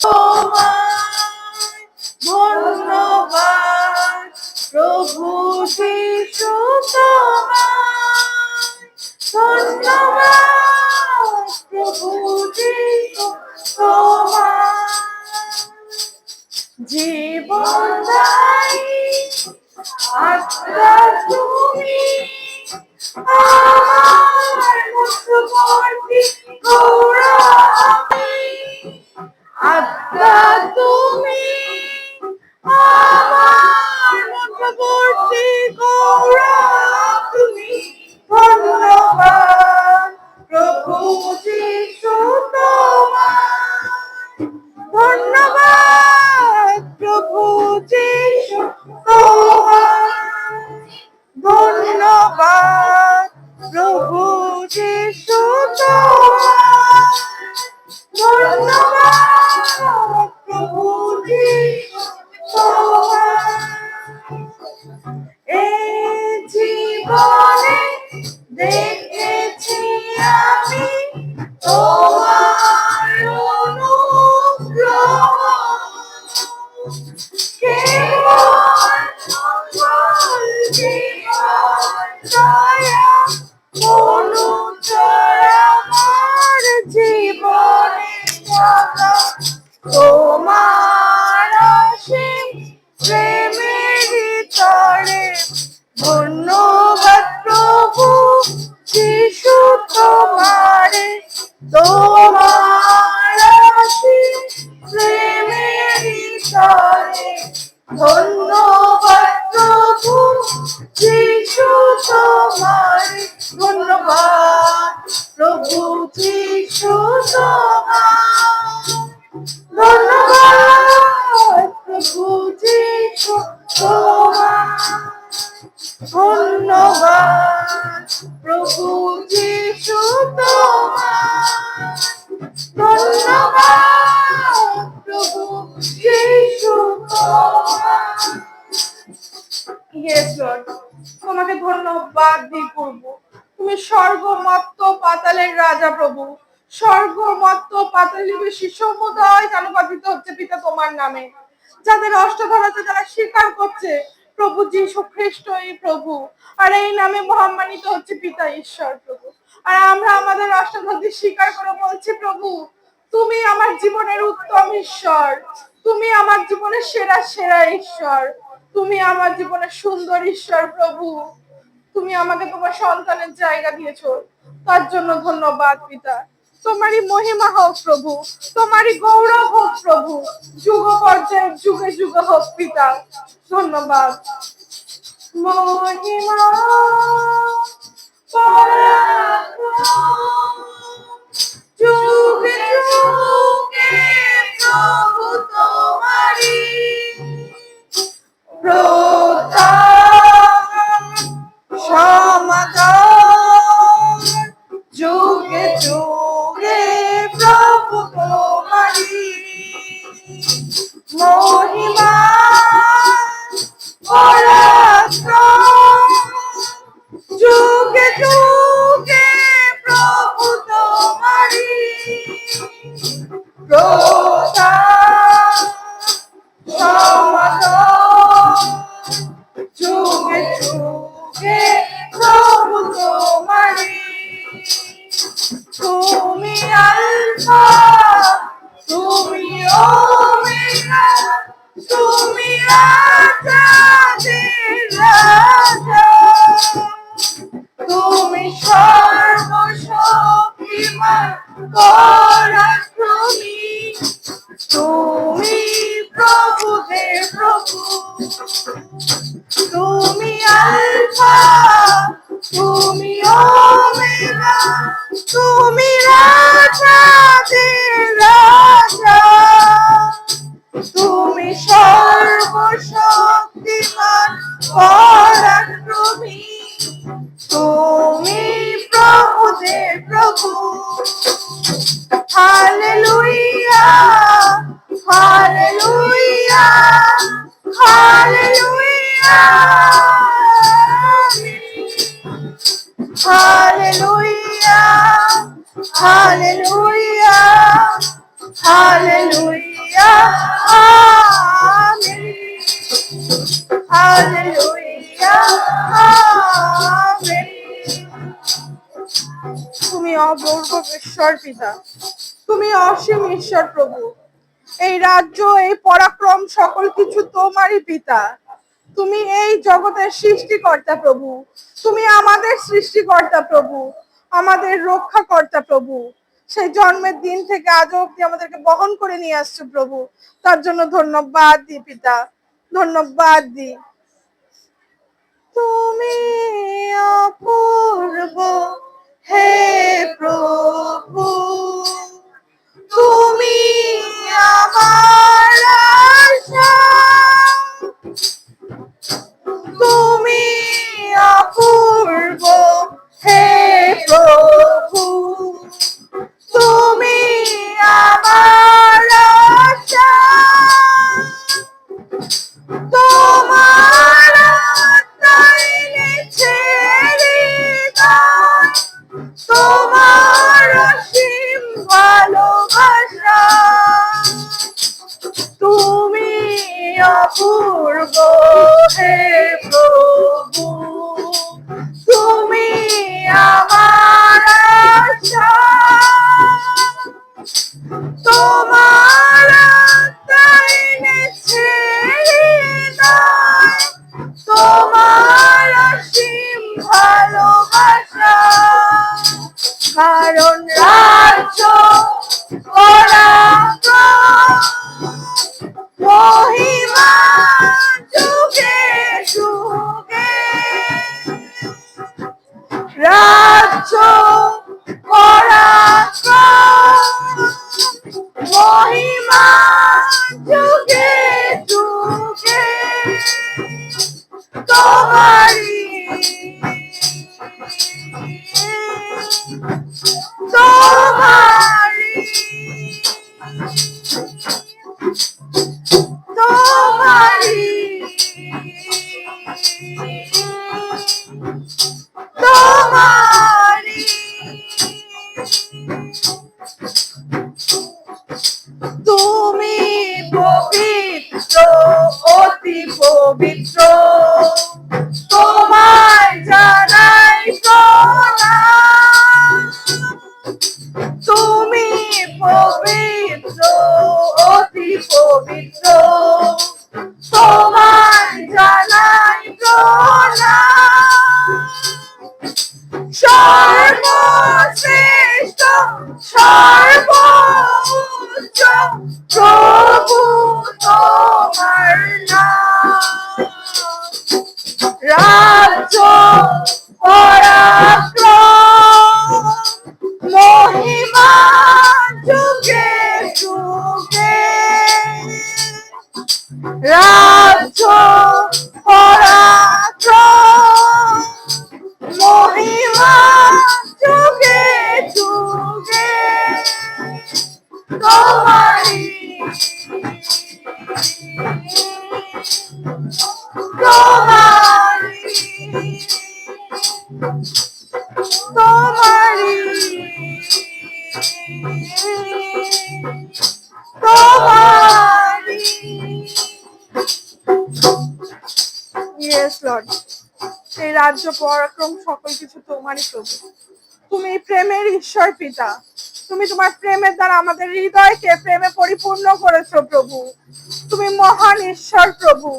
তোমায় ধন্যবাদ প্রভু যিশু, তোমায় ধন্যবাদ প্রভু যিশু, তোমায় জীবনদায়ী আত্মা তুমি, আমার মধ্যবর্তী গৌরবী আত্মা তুমি, আমার মধ্যবর্তী গৌরব তুমি। ধন্যবাদ প্রভু যিশু, তোমায় ধন্যবাদ প্রভু যিশু, তোমায় ধন্যবাদ প্রভু যিশু, তোমায় ধন্যবাদ প্রভু যিশু, তোমায় এই জীবনে দেখেছি আমি তোমার অনুগ্রহ, কেবল জীবন দয়া অনুচর আমার জীবনে সদা তোমার অসীম প্রেমের তরে। ধন্যবাদ প্রভু যিশু তোমারে, তোমার অসীম প্রেমের তরে। ধন্যবাদ প্রভু যিশু তোমারে, ধন্যবাদ প্রভু যিশু তোমায়, ধন্যবাদ প্রভু যিশু তোমায়, ধন্যবাদ প্রভু যিশু তোমায়, ধন্যবাদ প্রভু যিশু তোমায়। ইয়েস লর্ড, তোমাকে ধন্যবাদ দিই প্রভু। তুমি স্বর্গমত্ত পাতালের রাজা প্রভু। স্বর্গমত্ত পাতালবাসী সমুদায় জানপাতিত হচ্ছে পিতা তোমার নামে। যাদের অষ্টধারাতে যারা স্বীকার করছে প্রভু যিশু খ্রিস্ট এই প্রভু, আর এই নামে মহামানিত হচ্ছে পিতা ঈশ্বর প্রভু। আর আমরা আমাদের অষ্টধারী স্বীকার করে বলছি প্রভু, তুমি আমার জীবনের উত্তম ঈশ্বর, তুমি আমার জীবনের সেরা সেরা ঈশ্বর, তুমি আমার জীবনের সুন্দর ঈশ্বর প্রভু। তুমি আমাকে তোমার সন্তানের জায়গা দিয়েছো, তার জন্য ধন্যবাদ পিতা। তোমারই মহিমা হোক প্রভু, তোমারই গৌরব হোক প্রভু, যুগ পর্যায়ে যুগে যুগে হোক পিতা। ধন্যবাদ। মহিমা পরাক্রম যুগে যুগে প্রভু তোমারই, প্রতাপ সমাদর যুগে যুগে প্রভু তোমারই। মহিমা পরাক্রম যুগে যুগে প্রভু তোমারই, প্রতাপ সমাদর যুগে যুগে প্রভু তোমারই। তুমি আলফা, তুমি ওমেগা, তুমি রাজাদের রাজা, তুমি সর্বশক্তিমান পরাক্রমী, তুমি প্রভুদের প্রভু। তুমি আলফা, তুমি ওমেগা, তুমি রাজাদের রাজা, তুমি সর্বশক্তিমান পরাক্রমী, তুমি প্রভুদের প্রভু। Hallelujah, hallelujah, hallelujah, hallelujah, hallelujah, hallelujah. তুমি অপূর্ব ঈশ্বর পিতা, তুমি অসীম ঈশ্বর প্রভু। এই রাজ্য, এই পরাক্রম সকল কিছু তোমারই পিতা। তুমি এই জগতের সৃষ্টিকর্তা প্রভু, তুমি আমাদের সৃষ্টিকর্তা প্রভু, আমাদের রক্ষাকর্তা প্রভু। সেই জন্মের দিন থেকে আজ অব্দি আমাদেরকে বহন করে নিয়ে আসছো প্রভু, তার জন্য ধন্যবাদ দি পিতা, ধন্যবাদ দি। তুমি অপূর্ব হে প্রভু, তুমি আমার আশা, তুমি অপূর্ব হে প্রভু, তুমি আমার আশা, তোমার আত্মায় নেচে হৃদয়, তোমার অসীম ভালোবাসা, তুমি অপূর্ব হে প্রভু, তুমি আমার আশা, তোমার আত্মায় নেচে হৃদয়, তোমার অসীম ভালোবাসা। কারণ রাজ্য পরাক্রম মহিমা যুগে যুগে, রাজ্য পরাক্রম মহিমা যুগে যুগে তোমারি, তোমারি, তোমারি, তোমারি। তুমি পবিত্র, অতি পবিত্র, তোমায় জানাই প্রণাম। তুমি পবিত্র, অতি পবিত্র, তোমায় জানাই প্রণাম। সর্বশ্রেষ্ঠ, সর্বোচ্চ প্রভু তোমার নাম। রাজ্য পরাক্রম মহিমা যুগে যুগে, রাজ্য পরাক্রম মহিমা যুগে যুগে তোমারি, তোমারি, তোমারি, তোমারি। ইয়েস লর্ড, এই রাজ্য পরাক্রম সকল কিছু তোমারই প্রভু। তুমি প্রেমের ঈশ্বর পিতা, তুমি তোমার প্রেমের দ্বারা আমাদের হৃদয়কে প্রেমে পরিপূর্ণ করেছো প্রভু। তুমি মহান ঈশ্বর প্রভু,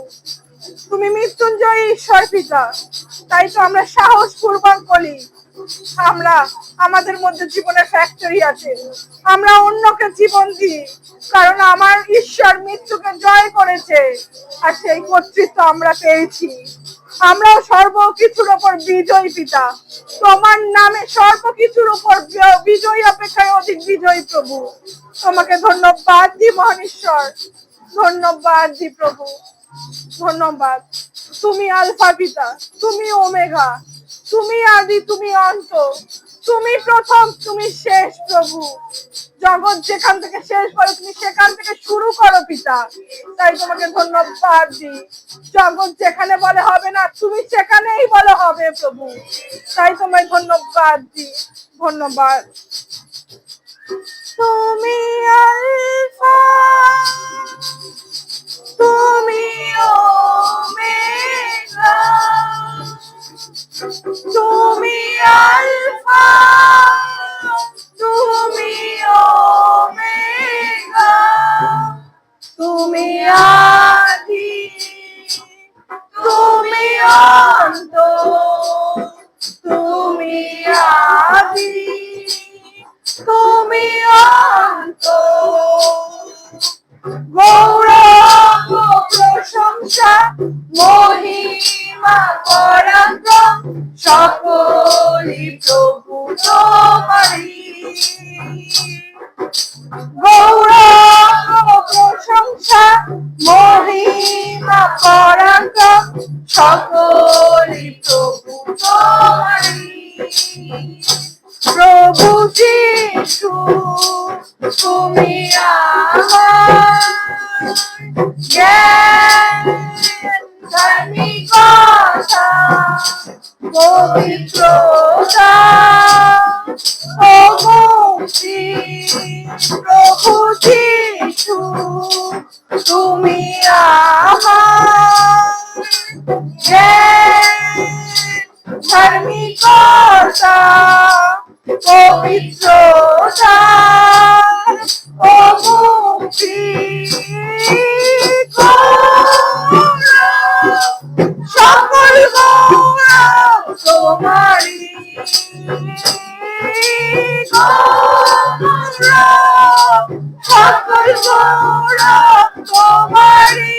তুমি মৃত্যুঞ্জয়ী ঈশ্বর পিতা। তাই তো আমরা সাহস পূর্বক বলি, আমরা, আমাদের মধ্যে জীবনের ফ্যাক্টরি আছে, আমরা অন্যকে জীবন দিই, কারণ আমার ঈশ্বর মৃত্যুকে জয় করেছে, আর সেই কর্তৃত্ব আমরা পেয়েছি। আমরাও সর্বকিছুর উপর বিজয়ী পিতা, তোমার নামে সর্বকিছুর উপর বিজয়ী অপেক্ষায় অধিক বিজয়ী প্রভু। তোমাকে ধন্যবাদ দি মহান ঈশ্বর, ধন্যবাদ দি প্রভু, ধন্যবাদ। তুমি আলফা পিতা, তুমি ওমেগা, তুমি আদি, তুমি অন্ত, তুমি প্রথম, তুমি শেষ প্রভু। জগৎ যেখান থেকে শেষ করে তুমি সেখান থেকে শুরু করো পিতা, তাই তোমাকে ধন্যবাদ দিই। জগৎ যেখানে বলে হবে না, তুমি সেখানেই বলে হবে প্রভু, তাই তোমায় ধন্যবাদ দিই, ধন্যবাদ। তুমি আলফা তুমি অন্ত, গৌরব প্রশংসা মহিমা পরাক্রম সকলই প্রভু তোমারি। গৌরব প্রশংসা মহিমা পরাক্রম সকলই প্রভু তোমারি। প্রভু যিশু তুমি আমার জ্ঞান, ধার্মিকতা, পবিত্রতা ও মুক্তি। প্রভু যিশু তুমি আমার জ্ঞান, ধার্মিকতা, পবিত্রতা ও মুক্তি। সকল গৌরব তোমারি, সকল গৌরব তোমারি।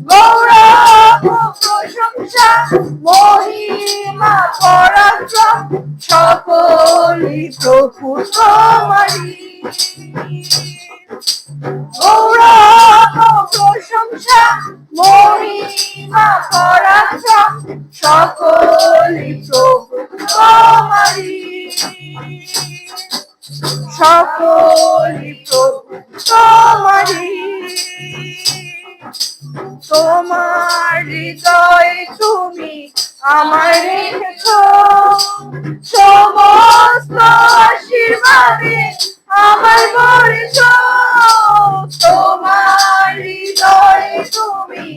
গৌরব প্রশংসা মহিমা পরাক্রম সকলই প্রভু তোমারি। গৌরব প্রশংসা মহিমা পরাক্রম সকলই প্রভু তোমারি। সকলই প্রভু তোমারি। তোমার হৃদয়ে তুমি আমার রেখেছ সমস্ত আশীর্বাদে আমার করেছ। তোমার হৃদয়ে তুমি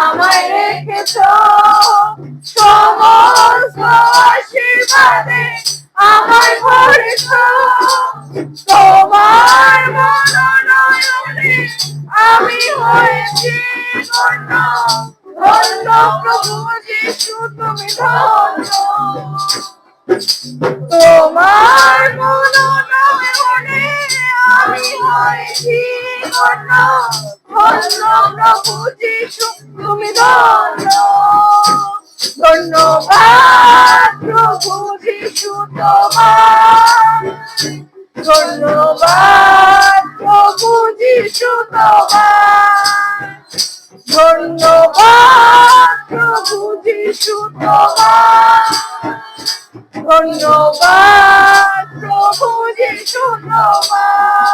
আমায় রেখেছ সমস্ত আশীর্বাদে আমার করেছ। তোমার মনোনয়নে আমি হয়েছি ধন্য, ধন্য প্রভু যিশু তুমি ধন্য। তোমার মনোনয়নে আমি হয়েছি ধন্য, ধন্য প্রভু যিশু তুমি ধন্য। ধন্যবাদ প্রভু যিশু তোমার, ধন্যবাদ প্রভু যিশু তোমার, ধন্যবাদ প্রভু যিশু তোমার, ধন্যবাদ প্রভু যিশু তোমার,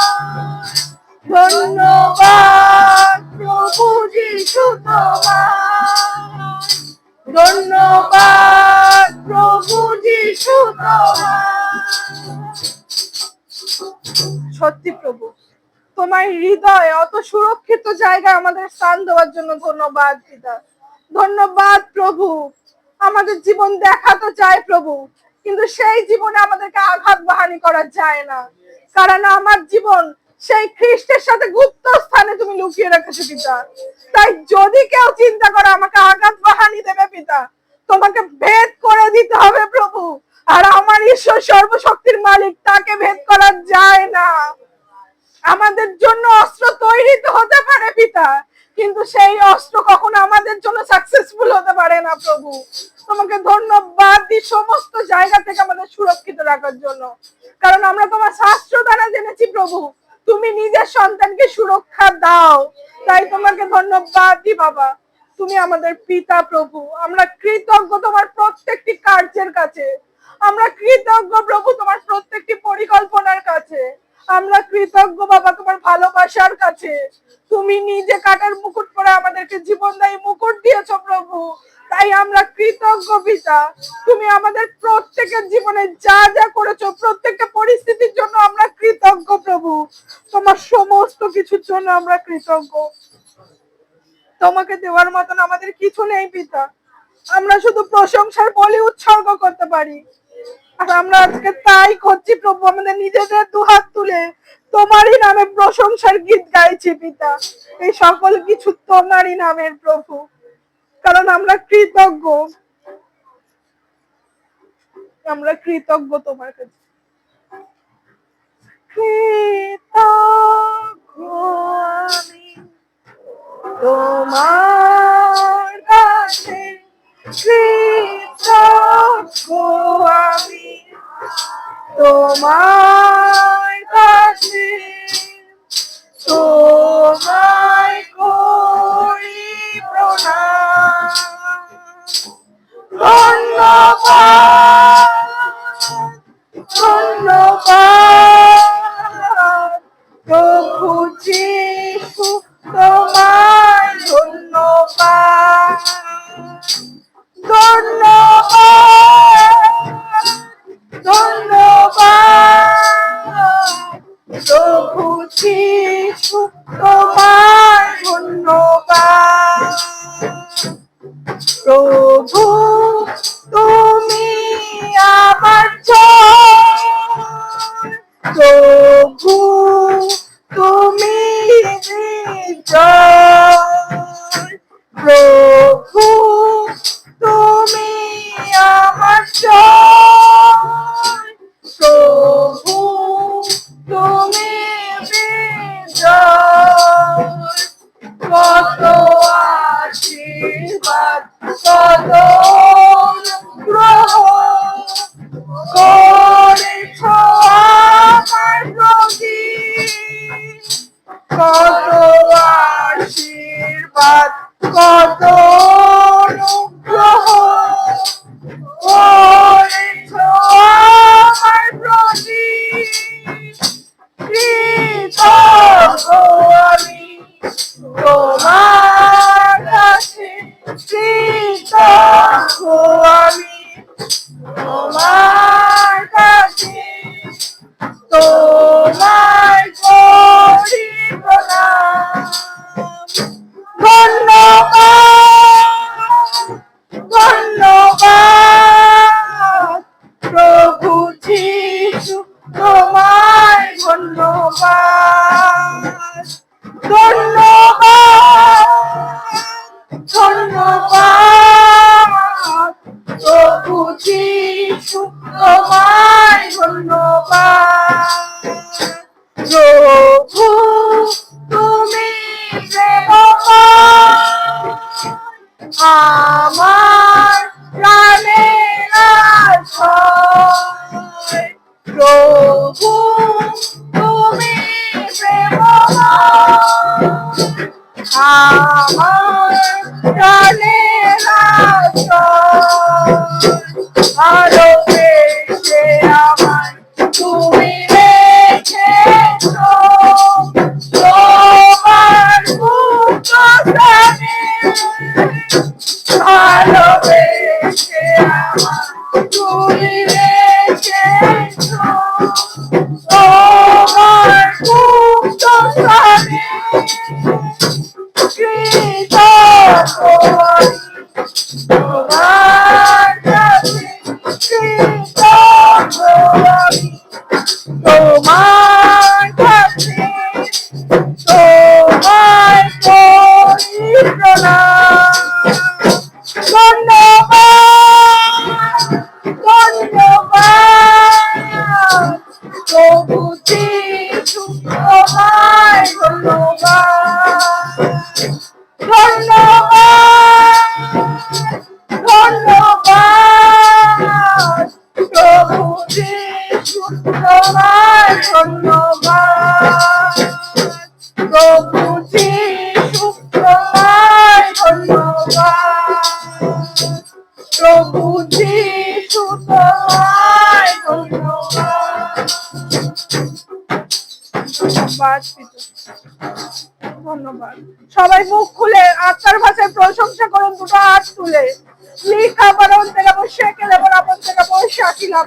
ধন্যবাদ প্রভু যিশু তোমার, ধন্যবাদ প্রভু যিশু তোমার। সত্যি প্রভু, তোমার হৃদয়ে অত সুরক্ষিত জায়গায় আমাদের স্থান দেওয়ার জন্য ধন্যবাদ পিতা। ধন্যবাদ প্রভু। আমাদের জীবন দেখা তো চায় প্রভু, কিন্তু সেই জীবনে আমাদেরকে আঘাত বাহানি করা যায় না, কারণ আমার জীবন সেই খ্রিস্টের সাথে গুপ্ত স্থানে তুমি লুকিয়ে রেখেছো পিতা। তাই যদি কেউ চিন্তা করে আমাকে আঘাত বাহানি দেবে পিতা, তোমাকে ভেদ করে দিতে হবে প্রভু। আর আমার ঈশ্বর সর্বশক্তির মালিক, তাকে ভেদ করা যায় না। আমাদের জন্য অস্ত্র তৈরি তো হতে পারে পিতা, কিন্তু সেই অস্ত্র কখনো আমাদের জন্য সাকসেসফুল হতে পারে না প্রভু। তোমাকে ধন্যবাদ দিই সমস্ত জায়গা থেকে আমাদের সুরক্ষিত রাখার জন্য, কারণ আমরা তোমার শাস্ত্র দ্বারা জেনেছি প্রভু তুমি নিজের সন্তানকে সুরক্ষা দাও। তাই তোমাকে ধন্যবাদ দিই বাবা, তুমি আমাদের পিতা প্রভু। আমরা কৃতজ্ঞ তোমার প্রত্যেকটি কার্যের কাছে, আমরা কৃতজ্ঞ প্রভু তোমার প্রত্যেকটি পরিকল্পনার কাছে, আমরা কৃতজ্ঞ বাবা তোমার ভালোবাসার কাছে। তুমি নিজে কাটার মুকুট পরে আমাদেরকে জীবনদায়ী মুকুট দিয়েছো প্রভু, তাই আমরা কৃতজ্ঞ পিতা। তুমি আমাদের প্রত্যেকের জীবনে যা যা করেছো প্রত্যেকটা পরিস্থিতির জন্য আমরা কৃতজ্ঞ প্রভু। তোমার সমস্ত কিছুর জন্য আমরা কৃতজ্ঞ। তোমাকে দেওয়ার মতন আমাদের কিছু নেই পিতা, আমরা শুধু প্রশংসার বলি উৎসর্গ করতে পারি। আর আমরা আজকে তাই করছি প্রভু, আমাদের নিজেদের দুহাত তুলে তোমারই নামে প্রশংসার গীত গাইছি পিতা। এই সকল কিছু তোমারই নামের প্রভু, কারণ আমরা কৃতজ্ঞ, আমরা কৃতজ্ঞ তোমার কাছে। কৃতজ্ঞ আমি তোমার কাছে, কৃতজ্ঞ আমি তোমার কাছে, তোমায় করি প্রণাম। ধন্যবাদ, ধন্যবাদ প্রভু যীশু, তোমায় ধন্যবাদ। ধন্যবাদ, ধন্যবাদ প্রভু যীশু, তোমায় ধন্যবাদ। প্রভু তুমি আমার জয়, প্রভু তুমি বিজয়, প্রভু তুমি আমার জয়, প্রভু তুমি বিজয়। কত আশীর্বাদ, কত অনুগ্রহ করেছ আমার প্রতি, কত আশীর্বাদ, কত অনুগ্রহ করেছ আমার প্রতি। কৃতজ্ঞ আমি তোমার কাছে, কৃতজ্ঞ আমি তোমার কাছে, তোমায় করি প্রণাম। ধন্যবাদ, ধন্যবাদ প্রভু যীশু, তোমায় ধন্যবাদ। ধন্যবাদ, ধন্যবাদ প্রভু যীশু, তোমায় ধন্যবাদ। প্রভু তুমি প্রেমময়, আমার প্রাণের আশ্রয়, প্রভু তুমি প্রেমময়, আমার প্রাণের আশ্রয়। ভালোবেসে আমায় তুমি রেখেছো তোমার মুক্ত স্থানে, ভালোবেসে আমায় তুমি রেখেছো তোমার মুক্ত স্থানে। কৃতজ্ঞ আমি তোমার কাছে, কৃতজ্ঞ আমি তোমার কাছে, তোমায় করি প্রণাম। ধন্যবাদ, ধন্যবাদ প্রভু যীশু, তোমায় ধন্যবাদ। ধন্যবাদ, ধন্যবাদ প্রভু যীশু, তোমায় ধন্যবাদ। প্রভু যীশু, তোমায় ধন্যবাদ। প্রভু যীশু, তোমায় ধন্যবাদ। ধন্যবাদ, ধন্যবাদ। সবাই মুখ খুলে আত্মার ভাষায় প্রশংসা করুন, দুটো হাত তুলে। লিখা বরং থেকে বসে কেলে বরাবর থেকে বসে আছিলাম।